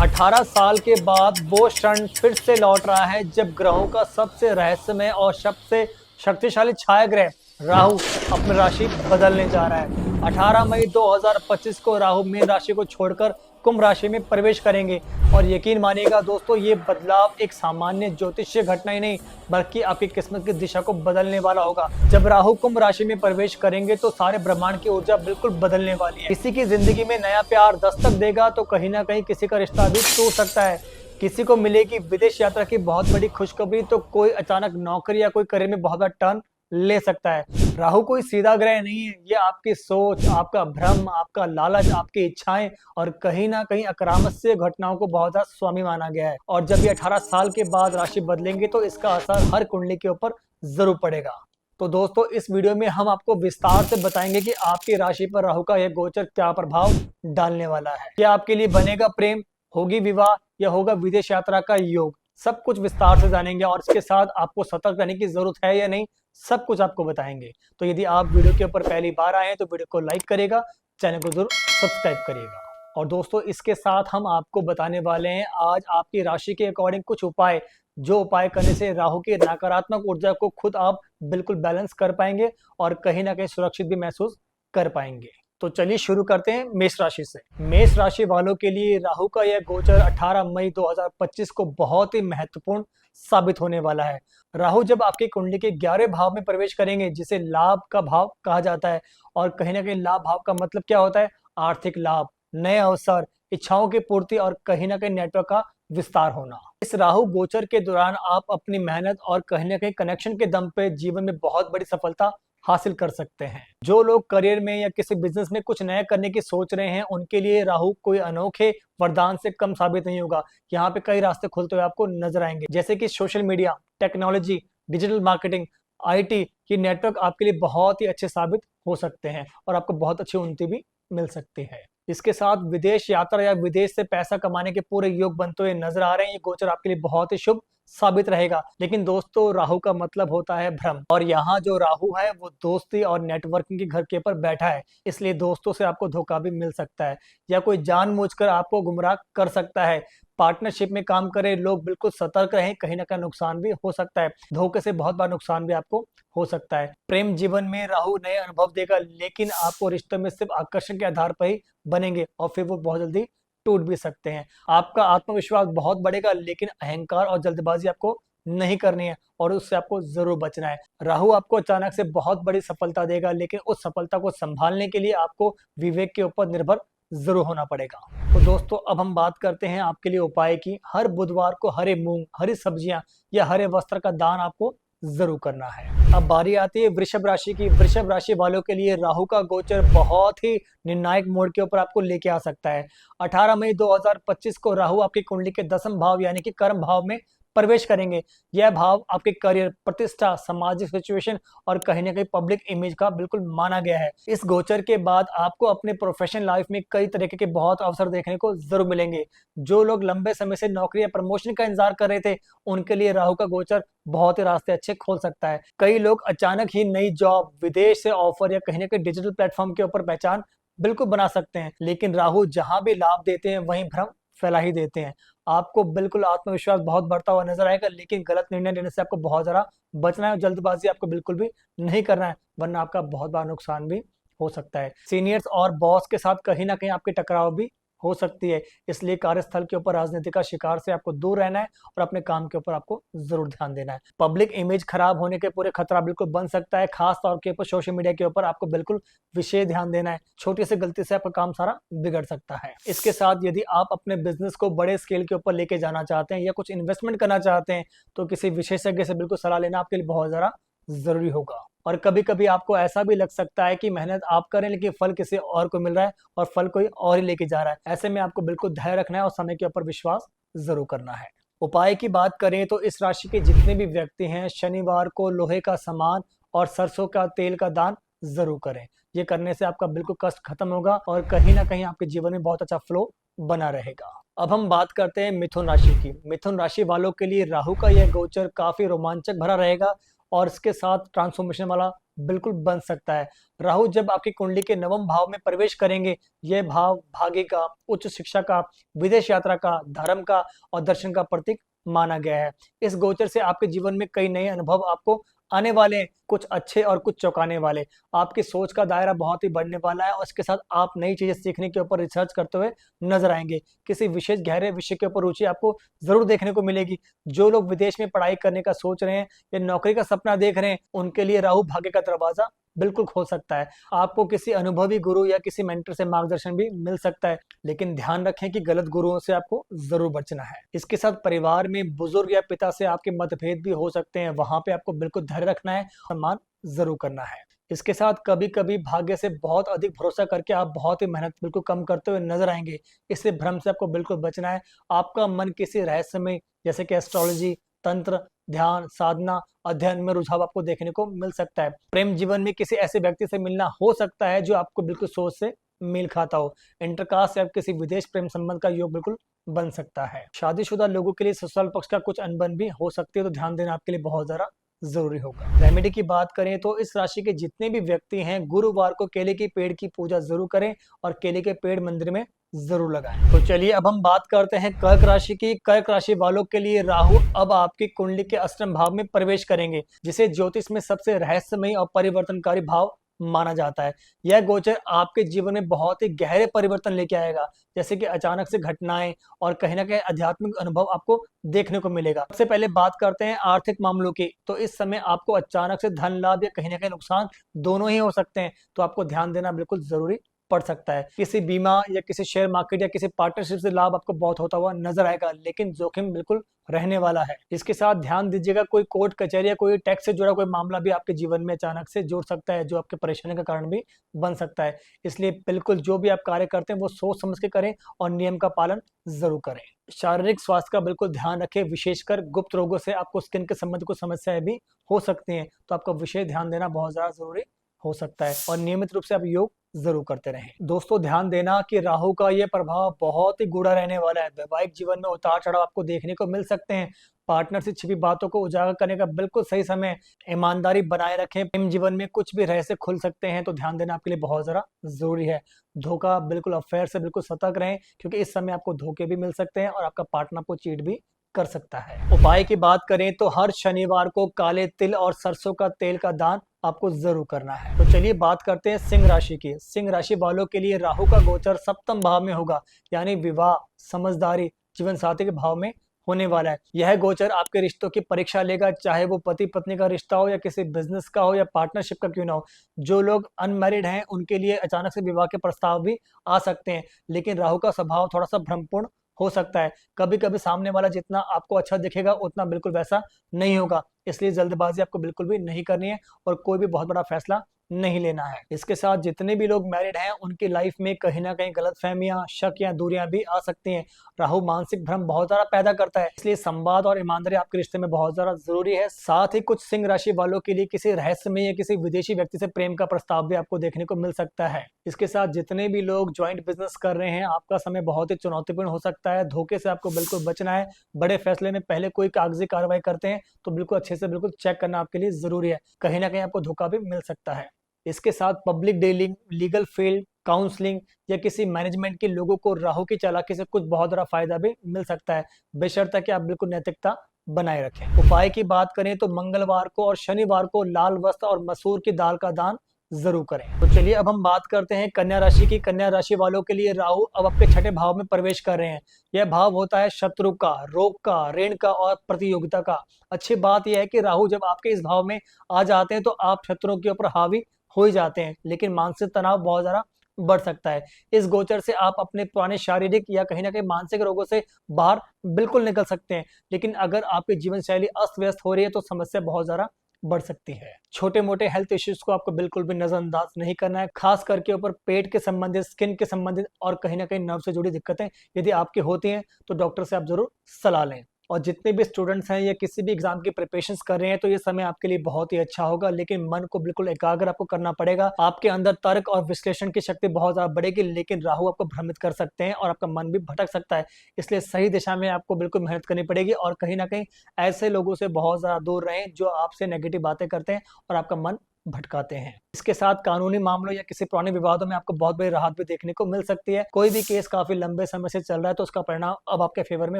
18 साल के बाद वो क्षण फिर से लौट रहा है जब ग्रहों का सबसे रहस्यमय और सबसे शक्तिशाली छाया ग्रह राहु अपनी राशि बदलने जा रहा है। 18 मई 2025 को राहु मीन राशि को छोड़कर कुंभ राशि में प्रवेश करेंगे और यकीन मानिएगा दोस्तों, ये बदलाव एक सामान्य ज्योतिषीय घटना ही नहीं बल्कि आपकी किस्मत की दिशा को बदलने वाला होगा। जब राहु कुंभ राशि में प्रवेश करेंगे तो सारे ब्रह्मांड की ऊर्जा बिल्कुल बदलने वाली है। किसी की जिंदगी में नया प्यार दस्तक देगा तो कहीं ना कहीं किसी का रिश्ता भी टूट सकता है। किसी को मिलेगी विदेश यात्रा की बहुत बड़ी खुशखबरी तो कोई अचानक नौकरी या कोई करियर में बहुत बड़ा टर्न ले सकता है। राहु कोई सीधा ग्रह नहीं है, ये आपकी सोच, आपका भ्रम, आपका लालच, आपकी इच्छाएं और कहीं ना कहीं अकरामत घटनाओं को बहुत ज्यादा स्वामी माना गया है। और जब ये 18 साल के बाद राशि बदलेंगे तो इसका असर हर कुंडली के ऊपर जरूर पड़ेगा। तो दोस्तों, इस वीडियो में हम आपको विस्तार से बताएंगे कि आपकी राशि पर राहु का यह गोचर क्या प्रभाव डालने वाला है। क्या आपके लिए बनेगा प्रेम, होगी विवाह या होगा विदेश यात्रा का योग, सब कुछ विस्तार से जानेंगे और इसके साथ आपको सतर्क रहने की जरूरत है या नहीं, सब कुछ आपको बताएंगे। तो यदि आप वीडियो के ऊपर पहली बार आए हैं तो वीडियो को लाइक करेगा, चैनल को जरूर सब्सक्राइब करिएगा। और दोस्तों, इसके साथ हम आपको बताने वाले हैं आज आपकी राशि के अकॉर्डिंग कुछ उपाय, जो उपाय करने से राहु की नकारात्मक ऊर्जा को खुद आप बिल्कुल बैलेंस कर पाएंगे और कहीं ना कहीं सुरक्षित भी महसूस कर पाएंगे। तो चलिए शुरू करते हैं मेष राशि से। मेष राशि वालों के लिए राहु का यह गोचर 18 मई 2025 को बहुत ही महत्वपूर्ण साबित होने वाला है। राहु जब आपकी कुंडली के 11वें भाव में प्रवेश करेंगे, जिसे लाभ का भाव कहा जाता है, और कहीं ना कहीं लाभ भाव का मतलब क्या होता है? आर्थिक लाभ, नए अवसर, इच्छाओं की पूर्ति और कहीं ना कहीं नेटवर्क का विस्तार होना। इस राहु गोचर के दौरान आप अपनी मेहनत और कहीं ना कहीं कनेक्शन के दम पे जीवन में बहुत बड़ी सफलता हासिल कर सकते हैं। जो लोग करियर में या किसी बिजनेस में कुछ नया करने की सोच रहे हैं, उनके लिए राहु कोई अनोखे वरदान से कम साबित नहीं होगा। यहाँ पे कई रास्ते खुलते हुए आपको नजर आएंगे, जैसे कि social media, technology, digital marketing, IT की नेटवर्क आपके लिए बहुत ही अच्छे साबित हो सकते हैं और आपको बहुत अच्छी उन्नति भी मिल सकती है। इसके साथ विदेश यात्रा या विदेश से पैसा कमाने के पूरे योग बनते हुए नजर आ रहे हैं। ये गोचर आपके लिए बहुत ही शुभ साबित रहेगा। लेकिन दोस्तों, राहु का मतलब होता है भ्रम, और यहाँ जो राहु है वो दोस्ती और नेटवर्किंग के घर के ऊपर बैठा है, इसलिए दोस्तों से आपको धोखा भी मिल सकता है या कोई जानबूझकर आपको गुमराह कर सकता है। पार्टनरशिप में काम करे लोग बिल्कुल सतर्क रहें, कहीं ना कहीं नुकसान भी हो सकता है। धोखे से बहुत बार नुकसान भी आपको हो सकता है। प्रेम जीवन में राहु नए अनुभव देगा, लेकिन आपको रिश्ते में सिर्फ आकर्षण के आधार पर ही बनेंगे और फिर वो बहुत जल्दी टूट भी सकते हैं। आपका आत्मविश्वास बहुत बढ़ेगा, लेकिन अहंकार और जल्दबाजी आपको नहीं करनी है और उससे आपको जरूर बचना है। राहु आपको अचानक से बहुत बड़ी सफलता देगा, लेकिन उस सफलता को संभालने के लिए आपको विवेक के ऊपर निर्भर जरूर होना पड़ेगा। तो दोस्तों, अब हम बात करते हैं आपके लिए उपाय की। हर बुधवार को हरे मूंग, हरी सब्जियां या हरे वस्त्र का दान आपको जरूर करना है। अब बारी आती है वृषभ राशि की। वृषभ राशि वालों के लिए राहु का गोचर बहुत ही निर्णायक मोड़ के ऊपर आपको लेके आ सकता है। 18 मई 2025 को राहु आपकी कुंडली के 10वें भाव यानी कि कर्म भाव में प्रवेश करेंगे। यह भाव आपके करियर, प्रतिष्ठा, सामाजिक सिचुएशन और कहीं ना कहीं पब्लिक इमेज का बिल्कुल माना गया है। इस गोचर के बाद आपको अपने प्रोफेशनल लाइफ में कई तरीके के बहुत अवसर देखने को जरूर मिलेंगे। जो लोग लंबे समय से नौकरी या प्रमोशन का इंतजार कर रहे थे, उनके लिए राहु का गोचर बहुत ही रास्ते अच्छे खोल सकता है। कई लोग अचानक ही नई जॉब, विदेश से ऑफर या कहीं ना कहीं डिजिटल प्लेटफॉर्म के ऊपर पहचान बिल्कुल बना सकते हैं। लेकिन राहु जहां भी लाभ देते हैं वहीं भ्रम फैला ही देते हैं। आपको बिल्कुल आत्मविश्वास बहुत बढ़ता हुआ नजर आएगा, लेकिन गलत निर्णय लेने से आपको बहुत ज्यादा बचना है और जल्दबाजी आपको बिल्कुल भी नहीं करना है, वरना आपका बहुत बड़ा नुकसान भी हो सकता है। सीनियर्स और बॉस के साथ कहीं ना कहीं आपकी टकराव भी हो सकती है, इसलिए कार्यस्थल के ऊपर राजनीति का शिकार से आपको दूर रहना है और अपने काम के ऊपर आपको जरूर ध्यान देना है। पब्लिक इमेज खराब होने के पूरे खतरा बिल्कुल बन सकता है, खास तौर के ऊपर सोशल मीडिया के ऊपर आपको बिल्कुल विशेष ध्यान देना है। छोटी सी गलती से आपका काम सारा बिगड़ सकता है। इसके साथ यदि आप अपने बिजनेस को बड़े स्केल के ऊपर लेके जाना चाहते हैं या कुछ इन्वेस्टमेंट करना चाहते हैं, तो किसी विशेषज्ञ से बिल्कुल सलाह लेना आपके लिए बहुत ज्यादा जरूरी होगा। और कभी कभी आपको ऐसा भी लग सकता है कि मेहनत आप करें लेकिन फल किसी और को मिल रहा है और फल कोई और ही लेके जा रहा है। ऐसे में आपको बिल्कुल धैर्य रखना है और समय के ऊपर विश्वास जरूर करना है। उपाय की बात करें तो इस राशि के जितने भी व्यक्ति हैं, शनिवार को लोहे का सामान और सरसों का तेल का दान जरूर करें। ये करने से आपका बिल्कुल कष्ट खत्म होगा और कहीं ना कहीं आपके जीवन में बहुत अच्छा फ्लो बना रहेगा। अब हम बात करते हैं मिथुन राशि की। मिथुन राशि वालों के लिए राहु का यह गोचर काफी रोमांचक भरा रहेगा और इसके साथ ट्रांसफॉर्मेशन वाला बिल्कुल बन सकता है। राहु जब आपकी कुंडली के नवम भाव में प्रवेश करेंगे, यह भाव भाग्य का, उच्च शिक्षा का, विदेश यात्रा का, धर्म का और दर्शन का प्रतीक माना गया है। इस गोचर से आपके जीवन में कई नए अनुभव आपको आने वाले हैं, कुछ अच्छे और कुछ चौंकाने वाले। आपकी सोच का दायरा बहुत ही बढ़ने वाला है और इसके साथ आप नई चीजें सीखने के ऊपर रिसर्च करते हुए नजर आएंगे। किसी विशेष गहरे विषय के ऊपर रुचि आपको जरूर देखने को मिलेगी। जो लोग विदेश में पढ़ाई करने का सोच रहे हैं या नौकरी का सपना देख रहे हैं, उनके लिए राहु भाग्य का दरवाजा बिल्कुल खोल सकता है। आपको किसी अनुभवी गुरु या किसी मेंटर से मार्गदर्शन भी मिल सकता है, लेकिन ध्यान रखें कि गलत गुरुओं से आपको जरूर बचना है। इसके साथ परिवार में बुजुर्ग या पिता से आपके मतभेद भी हो सकते हैं, वहां पे आपको बिल्कुल धैर्य रखना है, सम्मान जरूर करना है। इसके साथ कभी कभी भाग्य से बहुत अधिक भरोसा करके आप बहुत ही मेहनत बिल्कुल कम करते हुए नजर आएंगे। इससे भ्रम से आपको बिल्कुल बचना है। आपका मन किसी रहस्यमय जैसे कि एस्ट्रोलॉजी, तंत्र, ध्यान, साधना, अध्ययन में रुझाव आपको देखने को मिल सकता है। प्रेम जीवन में किसी ऐसे व्यक्ति से मिलना हो सकता है जो आपको बिल्कुल सोच से मेल खाता हो। इंटरकास्ट या किसी विदेश प्रेम संबंध का योग बिल्कुल बन सकता है। शादीशुदा लोगों के लिए ससुराल पक्ष का कुछ अनबन भी हो सकती है, तो ध्यान देना आपके लिए बहुत ज्यादा जरूरी होगा। रेमेडी की बात करें तो इस राशि के जितने भी व्यक्ति हैं, गुरुवार को केले के पेड़ की पूजा जरूर करें और केले के पेड़ मंदिर में जरूर लगाएं। तो चलिए अब हम बात करते हैं कर्क राशि की। कर्क राशि वालों के लिए राहु अब आपकी कुंडली के अष्टम भाव में प्रवेश करेंगे, जिसे ज्योतिष में सबसे रहस्यमयी और परिवर्तनकारी भाव माना जाता है। यह गोचर आपके जीवन में बहुत ही गहरे परिवर्तन लेके आएगा, जैसे कि अचानक से घटनाएं और कहीं ना कहीं आध्यात्मिक अनुभव आपको देखने को मिलेगा। सबसे पहले बात करते हैं आर्थिक मामलों की। तो इस समय आपको अचानक से धन लाभ या कहीं ना कहीं नुकसान दोनों ही हो सकते हैं, तो आपको ध्यान देना बिल्कुल जरूरी पड़ सकता है। किसी बीमा या किसी शेयर मार्केट या किसी पार्टनरशिप से लाभ आपको बहुत होता हुआ नजर आएगा, लेकिन जोखिम बिल्कुल रहने वाला है। इसके साथ ध्यान दीजिएगा, कोई कोर्ट कचहरी या कोई टैक्स से जुड़ा कोई मामला भी आपके जीवन में अचानक से जुड़ सकता है, जो आपके परेशानी का कारण भी बन सकता है। इसलिए बिल्कुल जो भी आप कार्य करते हैं वो सोच समझ के करें और नियम का पालन जरूर करें। शारीरिक स्वास्थ्य का बिल्कुल ध्यान रखें, विशेषकर गुप्त रोगों से आपको स्किन के संबंध को समस्याएं भी हो सकती हैं, तो आपका विशेष ध्यान देना बहुत ज्यादा जरूरी हो सकता है और नियमित रूप से आप योग जरूर करते रहें। दोस्तों ध्यान देना कि राहु का ये प्रभाव बहुत ही गूढ़ा रहने वाला है। वैवाहिक जीवन में उतार चढ़ाव आपको देखने को मिल सकते हैं। पार्टनर से छिपी बातों को उजागर करने का बिल्कुल सही समय। ईमानदारी बनाए रखें। प्रेम जीवन में कुछ भी रहस्य खुल सकते हैं, तो ध्यान देना आपके लिए बहुत जरा जरूरी है। धोखा बिल्कुल, अफेयर से बिल्कुल सतर्क रहें, क्योंकि इस समय आपको धोखे भी मिल सकते हैं और आपका पार्टनर आपको चीट भी कर सकता है। उपाय की बात करें तो हर शनिवार को काले तिल और सरसों का तेल का दान आपको जरूर करना है। तो चलिए बात करते हैं सिंह राशि की। सिंह राशि वालों के लिए राहु का गोचर सप्तम भाव में होगा, यानी विवाह, समझदारी, जीवन साथी के भाव में होने वाला है। यह गोचर आपके रिश्तों की परीक्षा लेगा, चाहे वो पति पत्नी का रिश्ता हो या किसी बिजनेस का हो या पार्टनरशिप का क्यों ना हो। जो लोग अनमैरिड हैं उनके लिए अचानक से विवाह के प्रस्ताव भी आ सकते हैं, लेकिन राहु का स्वभाव थोड़ा सा भ्रमपूर्ण हो सकता है। कभी कभी सामने वाला जितना आपको अच्छा दिखेगा उतना बिल्कुल वैसा नहीं होगा, इसलिए जल्दबाजी आपको बिल्कुल भी नहीं करनी है और कोई भी बहुत बड़ा फैसला नहीं लेना है। इसके साथ जितने भी लोग मैरिड हैं उनकी लाइफ में कहीं ना कहीं गलतफहमियां, शक या दूरियां भी आ सकती हैं। राहु मानसिक भ्रम बहुत ज्यादा पैदा करता है, इसलिए संवाद और ईमानदारी आपके रिश्ते में बहुत ज्यादा जरूरी है। साथ ही कुछ सिंह राशि वालों के लिए किसी रहस्यमय या किसी विदेशी व्यक्ति से प्रेम का प्रस्ताव भी आपको देखने को मिल सकता है। इसके साथ जितने भी लोग ज्वाइंट बिजनेस कर रहे हैं, आपका समय बहुत ही चुनौतीपूर्ण हो सकता है। धोखे से आपको बिल्कुल बचना है। बड़े फैसले में पहले कोई कागजी कार्रवाई करते हैं तो बिल्कुल अच्छे से बिल्कुल चेक करना आपके लिए जरूरी है, कहीं ना कहीं आपको धोखा भी मिल सकता है। इसके साथ public dealing, legal field, counselling या किसी मैनेजमेंट के लोगों को राहु की चालाकी से कुछ बहुत बड़ा फायदा भी मिल सकता है, बशर्ते कि आप बिल्कुल नैतिकता बनाए रखें। उपाय की बात करें तो मंगलवार को और शनिवार को लाल वस्त्र और मसूर की दाल का दान जरूर करें। तो चलिए अब हम बात करते हैं कन्या राशि की। कन्या राशि वालों के लिए राहु अब आपके छठे भाव में प्रवेश कर रहे हैं। यह भाव होता है शत्रु का, रोग का, ऋण का और प्रतियोगिता का। अच्छी बात यह है कि राहु जब आपके इस भाव में आ जाते हैं तो आप शत्रुओं के ऊपर हावी हो ही जाते हैं, लेकिन मानसिक तनाव बहुत ज्यादा बढ़ सकता है। इस गोचर से आप अपने पुराने शारीरिक या कहीं ना कहीं मानसिक रोगों से बाहर बिल्कुल निकल सकते हैं, लेकिन अगर आपकी जीवन शैली अस्त व्यस्त हो रही है तो समस्या बहुत ज्यादा बढ़ सकती है। छोटे मोटे हेल्थ इश्यूज को आपको बिल्कुल भी नजरअंदाज नहीं करना है, खास करके ऊपर पेट के संबंधित, स्किन के संबंधित और कहीं ना कहीं नर्व से जुड़ी दिक्कतें यदि आपकी होती हैं तो डॉक्टर से आप जरूर सलाह लें। और जितने भी स्टूडेंट्स हैं या किसी भी एग्जाम की प्रिपरेशन कर रहे हैं तो ये समय आपके लिए बहुत ही अच्छा होगा, लेकिन मन को बिल्कुल एकाग्र आपको करना पड़ेगा। आपके अंदर तर्क और विश्लेषण की शक्ति बहुत ज्यादा बढ़ेगी, लेकिन राहु आपको भ्रमित कर सकते हैं और आपका मन भी भटक सकता है। इसलिए सही दिशा में आपको बिल्कुल मेहनत करनी पड़ेगी और कहीं ना कहीं ऐसे लोगों से बहुत ज्यादा दूर रहें जो आपसे नेगेटिव बातें करते हैं और आपका मन भटकाते हैं। इसके साथ कानूनी मामलों या किसी पुराने विवादों में आपको बहुत बड़ी राहत भी देखने को मिल सकती है। कोई भी केस काफी लंबे समय से चल रहा है तो उसका परिणाम अब आपके फेवर में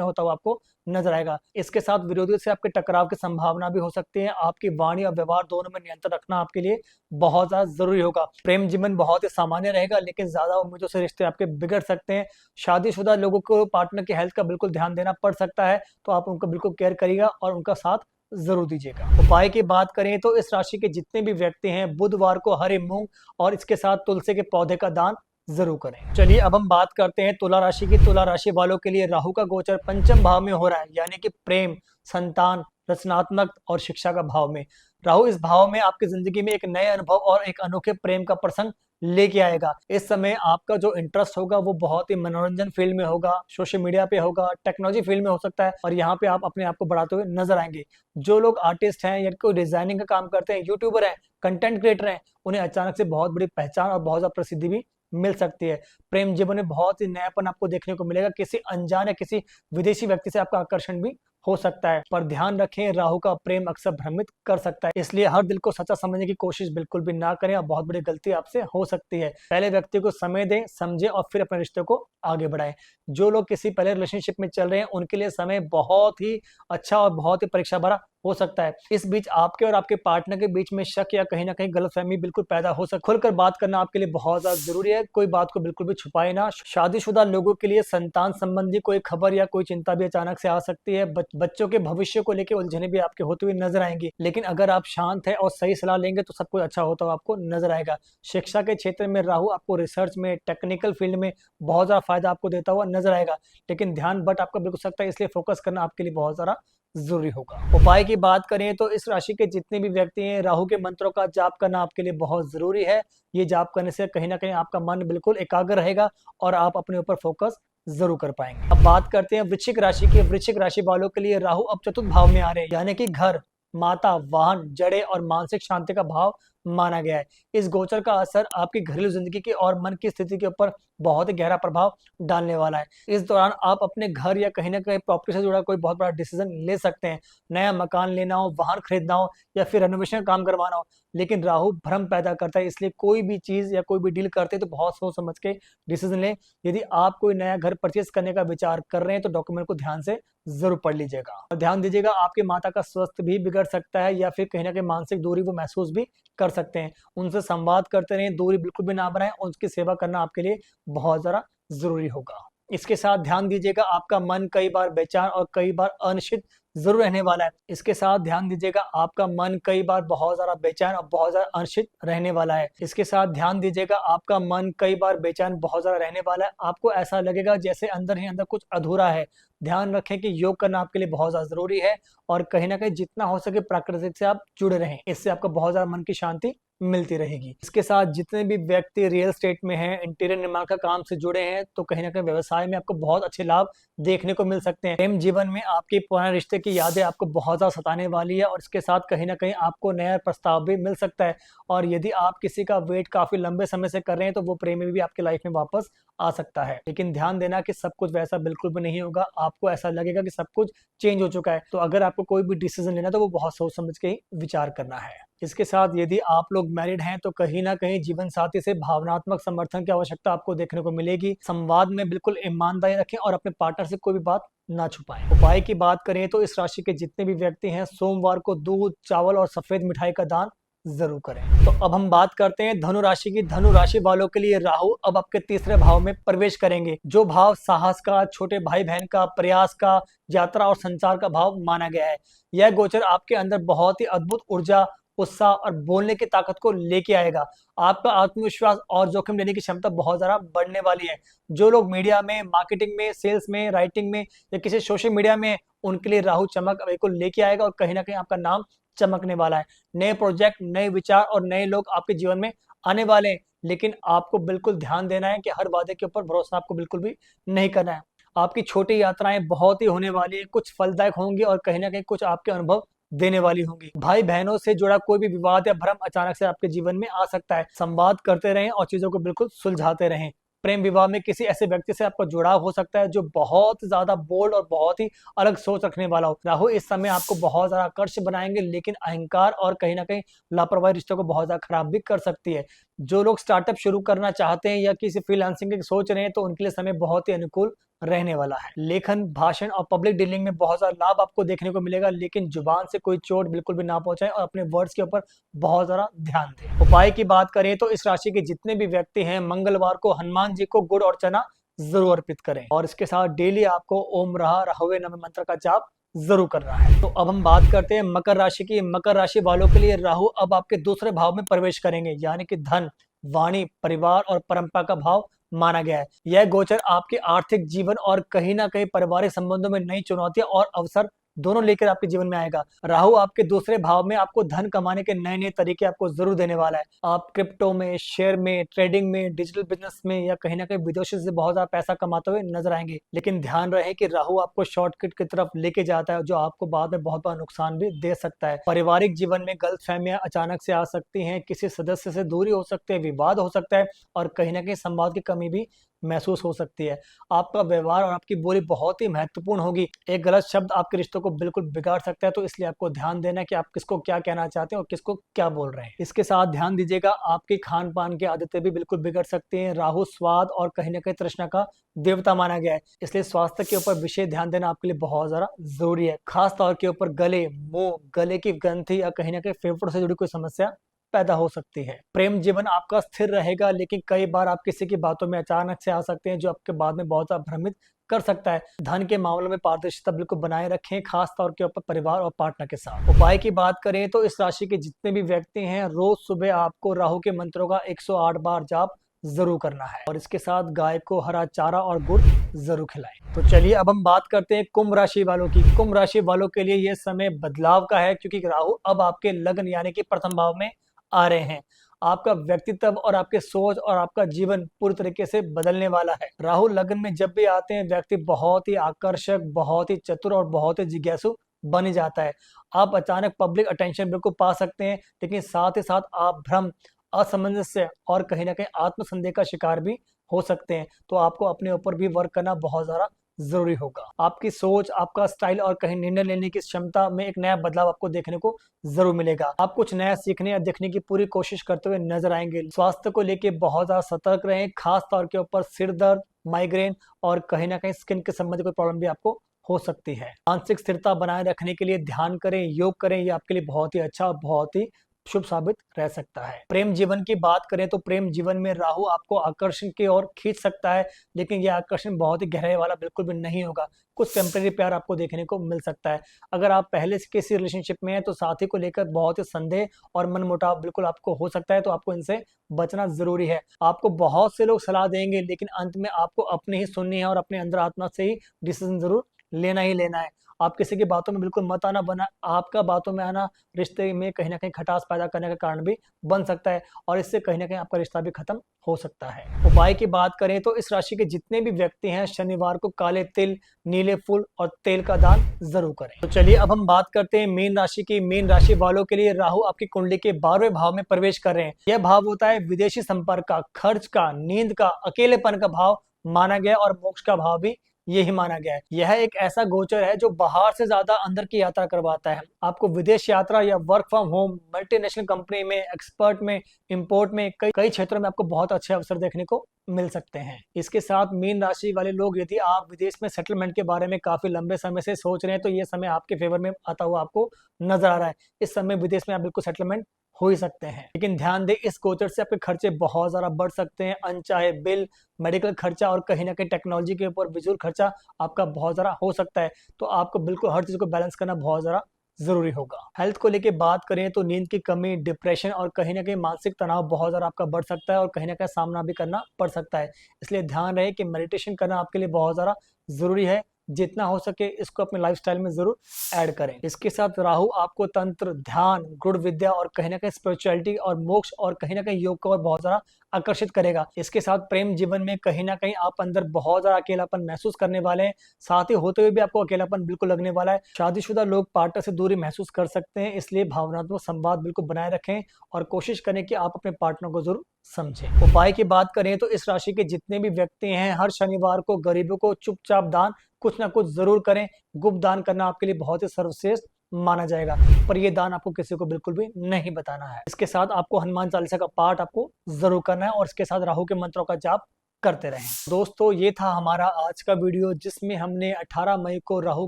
होता हुआ आपको नजर आएगा। इसके साथ विरोधियों से आपके टकराव की संभावना भी हो सकती है। आपकी वाणी और व्यवहार दोनों में नियंत्रण रखना आपके लिए बहुत ज्यादा जरूरी होगा। प्रेम जीवन बहुत ही सामान्य रहेगा, लेकिन ज्यादा उम्मीदों से रिश्ते आपके बिगड़ सकते हैं। शादीशुदा लोगों को पार्टनर की हेल्थ का बिल्कुल ध्यान देना पड़ सकता है, तो आप उनका बिल्कुल केयर करिएगा और उनका साथ जरूर दीजिएगा। उपाय की बात करें तो इस राशि के जितने भी व्यक्ति हैं बुधवार को हरे मूंग और इसके साथ तुलसी के पौधे का दान जरूर करें। चलिए अब हम बात करते हैं तुला राशि की। तुला राशि वालों के लिए राहु का गोचर पंचम भाव में हो रहा है, यानी कि प्रेम, संतान, रचनात्मक और शिक्षा का भाव में। राहु इस भाव में आपकी जिंदगी में एक नए अनुभव और एक अनोखे प्रेम का प्रसंग लेके आएगा। इस समय आपका जो इंटरेस्ट होगा वो बहुत ही मनोरंजन फील्ड में होगा, सोशल मीडिया पे होगा, टेक्नोलॉजी फील्ड में हो सकता है, और यहाँ पे आप अपने आप को बढ़ाते हुए नजर आएंगे। जो लोग आर्टिस्ट हैं या कोई डिजाइनिंग का काम करते हैं, यूट्यूबर हैं, कंटेंट क्रिएटर हैं, उन्हें अचानक से बहुत बड़ी पहचान और बहुत ज्यादा प्रसिद्धि भी मिल सकती है। प्रेम जीवन में बहुत ही नयापन आपको देखने को मिलेगा। किसी अनजान या किसी विदेशी व्यक्ति से आपका आकर्षण भी हो सकता है, पर ध्यान रखें राहु का प्रेम अक्सर भ्रमित कर सकता है, इसलिए हर दिल को सच्चा समझने की कोशिश बिल्कुल भी ना करें और बहुत बड़ी गलती आपसे हो सकती है। पहले व्यक्ति को समय दें, समझें और फिर अपने रिश्ते को आगे बढ़ाएं। जो लोग किसी पहले रिलेशनशिप में चल रहे हैं उनके लिए समय बहुत ही अच्छा और बहुत ही परीक्षा भरा हो सकता है। इस बीच आपके और आपके पार्टनर के बीच में शक या कहीं ना कहीं गलतफहमी बिल्कुल पैदा हो सकती है। खुलकर बात करना आपके लिए बहुत ज्यादा जरूरी है, कोई बात को बिल्कुल भी छुपाए ना। शादीशुदा लोगों के लिए संतान संबंधी कोई खबर या कोई चिंता भी अचानक से आ सकती है। बच्चों के भविष्य को लेकर उलझने भी आपके होते हुए नजर आएंगी, लेकिन अगर आप शांत है और सही सलाह लेंगे तो सब कुछ अच्छा होता हुआ आपको नजर आएगा। शिक्षा के क्षेत्र में राहु आपको रिसर्च में, टेक्निकल फील्ड में बहुत ज्यादा फायदा आपको देता हुआ नजर आएगा, लेकिन ध्यान बट आपका बिल्कुल सकता है, इसलिए फोकस करना आपके लिए बहुत ज्यादा जरूरी होगा। उपाय की बात करें तो इस राशि के जितने भी व्यक्ति हैं राहु के मंत्रों का जाप करना आपके लिए बहुत जरूरी है। ये जाप करने से कहीं ना कहीं आपका मन बिल्कुल एकाग्र रहेगा और आप अपने ऊपर फोकस जरूर कर पाएंगे। अब बात करते हैं वृश्चिक राशि की। वृश्चिक राशि वालों के लिए राहु अब चतुर्थ भाव में आ रहे हैं, यानी कि घर, माता, वाहन, जड़े और मानसिक शांति का भाव माना गया है। इस गोचर का असर आपकी घरेलू जिंदगी की और मन की स्थिति के ऊपर बहुत ही गहरा प्रभाव डालने वाला है। इस दौरान आप अपने घर या कहीं ना कहीं प्रॉपर्टी से जुड़ा कोई बहुत बड़ा डिसीजन ले सकते हैं। नया मकान लेना हो, वाहन खरीदना हो या फिर रेनोवेशन का काम करवाना हो, लेकिन राहु भ्रम पैदा करता है, इसलिए कोई भी चीज या कोई भी डील करते हैं तो बहुत सोच समझ के डिसीजन लें। यदि आप कोई नया घर परचेज करने का विचार कर रहे हैं तो डॉक्यूमेंट को ध्यान से जरूर पढ़ लीजिएगा और ध्यान दीजिएगा, आपकी माता का स्वास्थ्य भी बिगड़ सकता है या फिर कहीं ना कहीं मानसिक दूरी वो महसूस भी कर सकते हैं। उनसे संवाद करते रहें, दूरी बिल्कुल भी ना बनाएं, उनकी सेवा करना आपके लिए बहुत ज्यादा जरूरी होगा। इसके साथ ध्यान दीजिएगा आपका मन कई बार बेचैन और कई बार अनिश्चित जरूर रहने वाला है। इसके साथ ध्यान दीजिएगा आपका मन कई बार बहुत ज्यादा बेचैन और बहुत ज्यादा अनिश्चित रहने वाला है। इसके साथ ध्यान दीजिएगा आपका मन कई बार बेचैन बहुत ज्यादा रहने वाला है। आपको ऐसा लगेगा जैसे अंदर ही अंदर कुछ अधूरा है। ध्यान रखें कि योग करना आपके लिए बहुत ज्यादा जरूरी है और कहीं ना कहीं जितना हो सके प्रकृति से आप जुड़े रहें, इससे आपको बहुत ज्यादा मन की शांति मिलती रहेगी। इसके साथ जितने भी व्यक्ति रियल एस्टेट में हैं, इंटीरियर निर्माण का काम से जुड़े हैं, तो कहीं ना कहीं व्यवसाय में आपको बहुत अच्छे लाभ देखने को मिल सकते हैं। प्रेम जीवन में आपके पुराने रिश्ते की यादें आपको बहुत ज्यादा सताने वाली है और इसके साथ कहीं ना कहीं आपको नया प्रस्ताव भी मिल सकता है। और यदि आप किसी का वेट काफी लंबे समय से कर रहे हैं तो वो प्रेमी भी आपकी लाइफ में वापस आ सकता है, लेकिन ध्यान देना कि सब कुछ वैसा बिल्कुल भी नहीं होगा। आपको ऐसा लगेगा कि सब कुछ चेंज हो चुका है, तो अगर आपको कोई भी डिसीजन लेना तो वो बहुत सोच समझ के ही विचार करना है। इसके साथ यदि आप लोग मैरिड हैं तो कहीं ना कहीं जीवन साथी से भावनात्मक समर्थन की आवश्यकता आपको देखने को मिलेगी। संवाद में बिल्कुल ईमानदारी रखें और अपने पार्टनर से कोई भी बात ना छुपाएं। उपाय की बात करें तो इस राशि के जितने भी व्यक्ति हैं सोमवार को दूध, चावल और सफेद मिठाई का दान जरूर करें। तो अब हम बात करते हैं धनु राशि की। धनु राशि वालों के लिए राहु अब आपके तीसरे भाव में प्रवेश करेंगे, जो भाव साहस का, छोटे भाई बहन का, प्रयास का, यात्रा और संचार का भाव माना गया है। यह गोचर आपके अंदर बहुत ही अद्भुत ऊर्जा, उत्साह और बोलने की ताकत को लेके आएगा। आपका आत्मविश्वास और जोखिम लेने की क्षमता बहुत ज्यादा बढ़ने वाली है। जो लोग मीडिया में, मार्केटिंग में, सेल्स में, राइटिंग में या किसी सोशल मीडिया में, उनके लिए राहु चमक को लेके आएगा और कहीं ना कहीं आपका नाम चमकने वाला है। नए प्रोजेक्ट, नए विचार और नए लोग आपके जीवन में आने वाले हैं, लेकिन आपको बिल्कुल ध्यान देना है कि हर वादे के ऊपर भरोसा आपको बिल्कुल भी नहीं करना है। आपकी छोटी यात्राएं बहुत ही होने वाली है, कुछ फलदायक होंगी और कहीं ना कहीं कुछ आपके अनुभव देने वाली होंगी। भाई बहनों से जुड़ा कोई भी विवाद या भ्रम अचानक से आपके जीवन में आ सकता है। संवाद करते रहें और चीजों को बिल्कुल सुलझाते रहें। प्रेम विवाह में किसी ऐसे व्यक्ति से आपका जुड़ाव हो सकता है जो बहुत ज्यादा बोल्ड और बहुत ही अलग सोच रखने वाला हो। राहु इस समय आपको बहुत ज्यादा आकर्ष बनाएंगे, लेकिन अहंकार और कहीं ना कहीं लापरवाही रिश्तों को बहुत ज्यादा खराब भी कर सकती है। जो लोग स्टार्टअप शुरू करना चाहते हैं या किसी फ्रीलांसिंग की सोच रहे हैं तो उनके लिए समय बहुत ही अनुकूल रहने वाला है। लेखन, भाषण और पब्लिक डीलिंग में बहुत ज्यादा लाभ आपको देखने को मिलेगा, लेकिन जुबान से कोई चोट बिल्कुल भी ना पहुंचाए और अपने वर्ड्स के ऊपर बहुत ज्यादा ध्यान दें। उपाय की बात करें तो इस राशि के जितने भी व्यक्ति हैं, मंगलवार को हनुमान जी को गुड़ और चना जरूर अर्पित करें और इसके साथ डेली आपको ओम रहा राहवे नमः मंत्र का जाप जरूर करना है। तो अब हम बात करते हैं मकर राशि की। मकर राशि वालों के लिए राहु अब आपके दूसरे भाव में प्रवेश करेंगे, यानी कि धन, वाणी, परिवार और परंपरा का भाव माना गया है। यह गोचर आपके आर्थिक जीवन और कहीं ना कहीं पारिवारिक संबंधों में नई चुनौतियां और अवसर दोनों लेकर आपके जीवन में आएगा। राहु आपके दूसरे भाव में आपको धन कमाने के नए नए तरीके आपको जरूर देने वाला है। आप क्रिप्टो में, शेयर में, ट्रेडिंग में, डिजिटल बिजनेस में या कहीं ना कहीं विदेशों से बहुत ज्यादा पैसा कमाते हुए नजर आएंगे, लेकिन ध्यान रहे कि राहु आपको शॉर्टकट की तरफ लेके जाता है जो आपको बाद में बहुत बड़ा नुकसान भी दे सकता है। पारिवारिक जीवन में गलतफहमियां अचानक से आ सकती हैं, किसी सदस्य से दूरी हो सकती है, विवाद हो सकता है और कहीं ना कहीं संवाद की कमी भी महसूस हो सकती है। आपका व्यवहार और आपकी बोली बहुत ही महत्वपूर्ण होगी। एक गलत शब्द आपके रिश्तों को बिल्कुल बिगाड़ सकता है, तो इसलिए आपको ध्यान देना है कि आप किसको क्या कहना चाहते हैं और किसको क्या बोल रहे हैं। इसके साथ ध्यान दीजिएगा, आपकी खान पान की आदतें भी बिल्कुल बिगड़ सकती हैं। राहु स्वाद और कहीं ना कहीं तृष्णा का देवता माना गया है, इसलिए स्वास्थ्य के ऊपर विशेष ध्यान देना आपके लिए बहुत ज्यादा जरूरी है। खास तौर के ऊपर गले, मुंह, गले की ग्रंथि या कहीं ना कहीं फेफड़ों से जुड़ी कोई समस्या पैदा हो सकती है। प्रेम जीवन आपका स्थिर रहेगा, लेकिन कई बार आप किसी की बातों में अचानक से आ सकते हैं जो आपके बाद में बहुत ज्यादा भ्रमित कर सकता है। धन के मामलों में पारदर्शिता बिल्कुल बनाए रखें, खास तौर के ऊपर परिवार और पार्टनर के साथ। उपाय की बात करें तो इस राशि के जितने भी व्यक्ति हैं, रोज सुबह आपको राहु के मंत्रों का 108 बार जाप जरूर करना है और इसके साथ गाय को हरा चारा और गुड़ जरूर खिलाएं। तो चलिए अब हम बात करते हैं कुंभ राशि वालों की। कुंभ राशि वालों के लिए यह समय बदलाव का है, क्योंकि राहु अब आपके लग्न यानी कि प्रथम भाव में आ रहे हैं। आपका व्यक्तित्व और आपके सोच और आपका जीवन पूरी तरीके से बदलने वाला है। राहु लग्न में जब भी आते हैं, व्यक्ति बहुत ही आकर्षक, बहुत ही चतुर और बहुत ही जिज्ञासु बन जाता है। आप अचानक पब्लिक अटेंशन बिल्कुल पा सकते हैं, लेकिन साथ ही साथ आप भ्रम, असमंजस्य और कहीं ना कहीं आत्मसंदेह का शिकार भी हो सकते हैं। तो आपको अपने ऊपर भी वर्क करना बहुत ज्यादा जरूरी होगा। आपकी सोच, आपका स्टाइल और कहीं निर्णय लेने की क्षमता में एक नया बदलाव आपको देखने को जरूर मिलेगा। आप कुछ नया सीखने या देखने की पूरी कोशिश करते हुए नजर आएंगे। स्वास्थ्य को लेके बहुत ज्यादा सतर्क रहें, खास तौर के ऊपर सिर दर्द, माइग्रेन और कहीं ना कहीं स्किन के संबंधित कोई प्रॉब्लम भी आपको हो सकती है। मानसिक स्थिरता बनाए रखने के लिए ध्यान करें, योग करें, ये आपके लिए बहुत ही अच्छा और बहुत ही शुभ साबित रह सकता है। प्रेम जीवन की बात करें तो प्रेम जीवन में राहु आपको आकर्षण की ओर खींच सकता है, लेकिन यह आकर्षण बहुत ही गहराई वाला बिल्कुल भी नहीं होगा। कुछ टेम्परेरी प्यार आपको देखने को मिल सकता है। अगर आप पहले से किसी रिलेशनशिप में हैं तो साथी को लेकर बहुत ही संदेह और मनमुटाव बिल्कुल आपको हो सकता है, तो आपको इनसे बचना जरूरी है। आपको बहुत से लोग सलाह देंगे, लेकिन अंत में आपको अपनी ही सुननी है और अपने अंदर आत्मा से ही डिसीजन जरूर लेना ही लेना है। आप किसी की बातों में बिल्कुल मत आना, बना आपका बातों में आना रिश्ते में कहीं ना कहीं खटास पैदा करने का कारण भी बन सकता है और इससे कहीं ना कहीं आपका रिश्ता भी खत्म हो सकता है। उपाय की बात करें तो इस राशि के जितने भी व्यक्ति हैं, शनिवार को काले तिल, नीले फूल और तेल का दान जरूर करें। तो चलिए अब हम बात करते हैं मीन राशि की। मीन राशि वालों के लिए राहु आपकी कुंडली के 12वें भाव में प्रवेश कर रहे हैं। यह भाव होता है विदेशी संपर्क का, खर्च का, नींद का, अकेलेपन का भाव माना गया और मोक्ष का भाव भी यही माना गया है। यह एक ऐसा गोचर है जो बाहर से ज्यादा अंदर की यात्रा करवाता है। आपको विदेश यात्रा या work from home, multinational company में, एक्सपर्ट में, इंपोर्ट में, कई क्षेत्रों में आपको बहुत अच्छे अवसर देखने को मिल सकते हैं। इसके साथ मीन राशि वाले लोग, यदि आप विदेश में सेटलमेंट के बारे में काफी लंबे समय से सोच रहे हैं तो ये समय आपके फेवर में आता हुआ आपको नजर आ रहा है। इस समय विदेश में आप बिल्कुल सेटलमेंट हो ही सकते हैं, लेकिन ध्यान दें इस गोचर से आपके खर्चे बहुत ज्यादा बढ़ सकते हैं। अनचाहे बिल, मेडिकल खर्चा और कहीं ना कहीं टेक्नोलॉजी के ऊपर फिजूल खर्चा आपका बहुत ज्यादा हो सकता है। तो आपको बिल्कुल हर चीज को बैलेंस करना बहुत ज्यादा जरूरी होगा। हेल्थ को लेके बात करें तो नींद की कमी, डिप्रेशन और कहीं ना कहीं मानसिक तनाव बहुत ज्यादा आपका बढ़ सकता है और कहीं ना कहीं सामना भी करना पड़ सकता है। इसलिए ध्यान रहे कि मेडिटेशन करना आपके लिए बहुत ज्यादा जरूरी है। जितना हो सके इसको अपने लाइफस्टाइल में जरूर ऐड करें। इसके साथ राहु आपको तंत्र, ध्यान, गुड़ विद्या और कहीं ना कहीं स्पिरिचुअलिटी और मोक्ष और कहीं ना कहीं योग को और बहुत ज्यादा आकर्षित करेगा। इसके साथ प्रेम जीवन में कहीं ना कहीं आप अंदर बहुत ज्यादा अकेलापन महसूस करने वाले हैं। साथ ही होते हुए भी आपको अकेलापन बिल्कुल लगने वाला है। शादीशुदा लोग पार्टनर से दूरी महसूस कर सकते हैं, इसलिए भावनात्मक संवाद बिल्कुल बनाए रखें और कोशिश करें कि आप अपने पार्टनर को जरूर समझें। उपाय की बात करें तो इस राशि के जितने भी व्यक्ति हैं हर शनिवार को गरीबों को चुपचाप दान कुछ ना कुछ जरूर करें। गुप्त दान करना आपके लिए बहुत ही सर्वश्रेष्ठ माना जाएगा, पर यह दान आपको किसी को बिल्कुल भी नहीं बताना है। इसके साथ आपको हनुमान चालीसा का पाठ आपको जरूर करना है और इसके साथ राहु के मंत्रों का जाप करते रहें। दोस्तों ये था हमारा आज का वीडियो जिसमें हमने 18 मई को राहु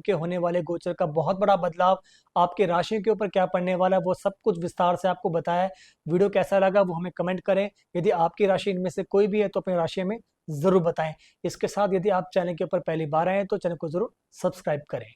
के होने वाले गोचर का बहुत बड़ा बदलाव, आपके राशि के ऊपर क्या पड़ने वाला है वो सब कुछ विस्तार से आपको बताया। वीडियो कैसा लगा वो हमें कमेंट करें। यदि आपकी राशि इनमें से कोई भी है तो अपनी राशि में जरूर बताएं। इसके साथ यदि आप चैनल के ऊपर पहली बार आए हैं तो चैनल को जरूर सब्सक्राइब करें।